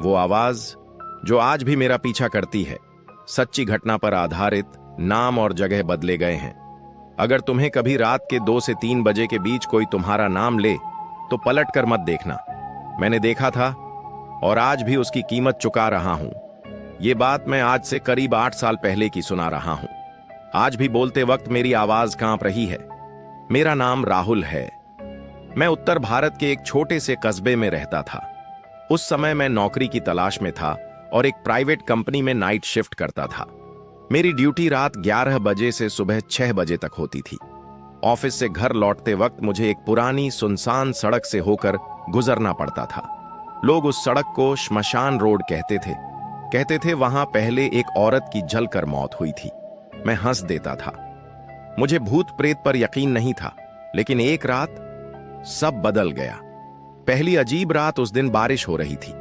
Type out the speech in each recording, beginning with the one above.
वो आवाज जो आज भी मेरा पीछा करती है। सच्ची घटना पर आधारित, नाम और जगह बदले गए हैं। अगर तुम्हें कभी रात के 2 से 3 बजे के बीच कोई तुम्हारा नाम ले तो पलट कर मत देखना। मैंने देखा था और आज भी उसकी कीमत चुका रहा हूं। ये बात मैं आज से करीब 8 साल पहले की सुना रहा हूं। आज भी बोलते वक्त मेरी आवाज कांप रही है। मेरा नाम राहुल है। मैं उत्तर भारत के एक छोटे से कस्बे में रहता था। उस समय मैं नौकरी की तलाश में था और एक प्राइवेट कंपनी में नाइट शिफ्ट करता था। मेरी ड्यूटी रात 11 बजे से सुबह 6 बजे तक होती थी। ऑफिस से घर लौटते वक्त मुझे एक पुरानी सुनसान सड़क से होकर गुजरना पड़ता था। लोग उस सड़क को श्मशान रोड कहते थे वहां पहले एक औरत की जलकर मौत हुई थी। मैं हंस देता था। मुझे भूत प्रेत पर यकीन नहीं था, लेकिन एक रात सब बदल गया। पहली अजीब रात उस दिन बारिश हो रही थी।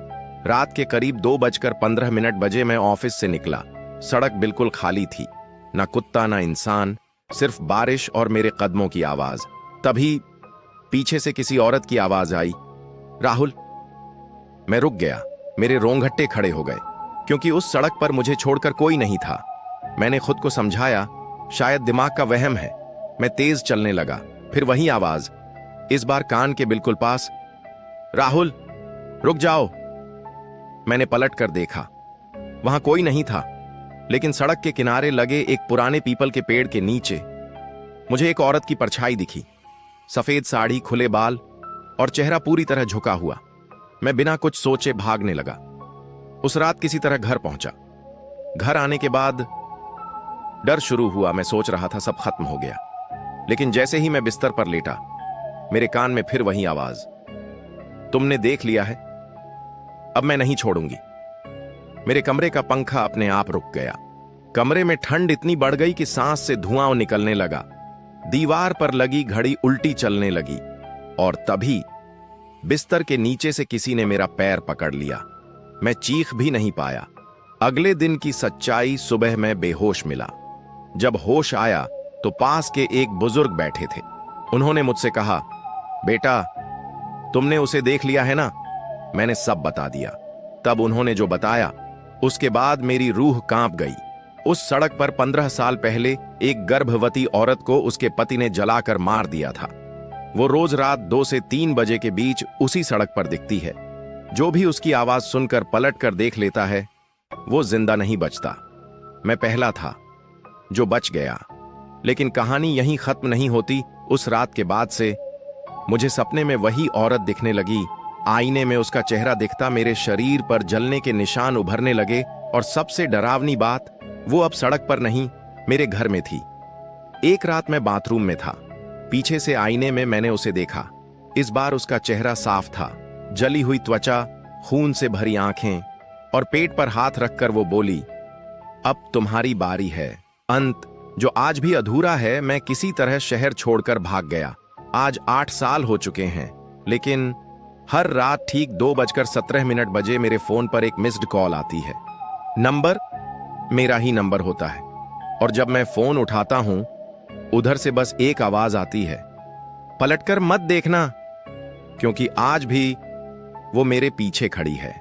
रात के करीब 2:15 बजे मैं ऑफिस से निकला। सड़क बिल्कुल खाली थी, ना कुत्ता ना इंसान, सिर्फ बारिश और मेरे कदमों की आवाज। तभी पीछे से किसी औरत की आवाज आई, राहुल। मैं रुक गया। मेरे रोंगटे खड़े हो गए, क्योंकि उस सड़क पर मुझे छोड़कर कोई नहीं था। मैंने खुद को समझाया, शायद दिमाग का वहम है। मैं तेज चलने लगा। फिर वही आवाज, इस बार कान के बिल्कुल पास, राहुल रुक जाओ। मैंने पलट कर देखा। वहां कोई नहीं था, लेकिन सड़क के किनारे लगे एक पुराने पीपल के पेड़ के नीचे मुझे एक औरत की परछाई दिखी। सफेद साड़ी, खुले बाल और चेहरा पूरी तरह झुका हुआ। मैं बिना कुछ सोचे भागने लगा। उस रात किसी तरह घर पहुंचा। घर आने के बाद डर शुरू हुआ। मैं सोच रहा था सब खत्म हो गया, लेकिन जैसे ही मैं बिस्तर पर लेटा, मेरे कान में फिर वही आवाज, तुमने देख लिया है, अब मैं नहीं छोड़ूंगी। मेरे कमरे का पंखा अपने आप रुक गया। कमरे में ठंड इतनी बढ़ गई कि सांस से धुआं निकलने लगा। दीवार पर लगी घड़ी उल्टी चलने लगी और तभी बिस्तर के नीचे से किसी ने मेरा पैर पकड़ लिया। मैं चीख भी नहीं पाया। अगले दिन की सच्चाई, सुबह मैं बेहोश मिला। जब होश आया तो पास के एक बुजुर्ग बैठे थे। उन्होंने मुझसे कहा, बेटा तुमने उसे देख लिया है ना? मैंने सब बता दिया। तब उन्होंने जो बताया, उसके बाद मेरी रूह कांप गई। उस सड़क पर 15 साल पहले एक गर्भवती औरत को उसके पति ने जलाकर मार दिया था। वो रोज रात 2 से 3 बजे के बीच उसी सड़क पर दिखती है। जो भी उसकी आवाज सुनकर पलट कर देख लेता है, वो जिंदा नहीं बचता। मैं पहला था जो बच गया। लेकिन कहानी यहीं खत्म नहीं होती। उस रात के बाद से मुझे सपने में वही औरत दिखने लगी। आईने में उसका चेहरा दिखता, मेरे शरीर पर जलने के निशान उभरने लगे और सबसे डरावनी बात, वो अब सड़क पर नहीं, मेरे घर में थी। एक रात मैं बाथरूम में था। पीछे से आईने में मैंने उसे देखा। इस बार उसका चेहरा साफ था। जली हुई त्वचा, खून से भरी आंखें और पेट पर हाथ रखकर वो बोली, अब तुम्हारी बारी है। अंत जो आज भी अधूरा है। मैं किसी तरह शहर छोड़कर भाग गया। आज 8 साल हो चुके हैं, लेकिन हर रात ठीक 2:17 बजे मेरे फोन पर एक मिस्ड कॉल आती है। नंबर मेरा ही नंबर होता है और जब मैं फोन उठाता हूं, उधर से बस एक आवाज आती है, पलटकर मत देखना, क्योंकि आज भी वो मेरे पीछे खड़ी है।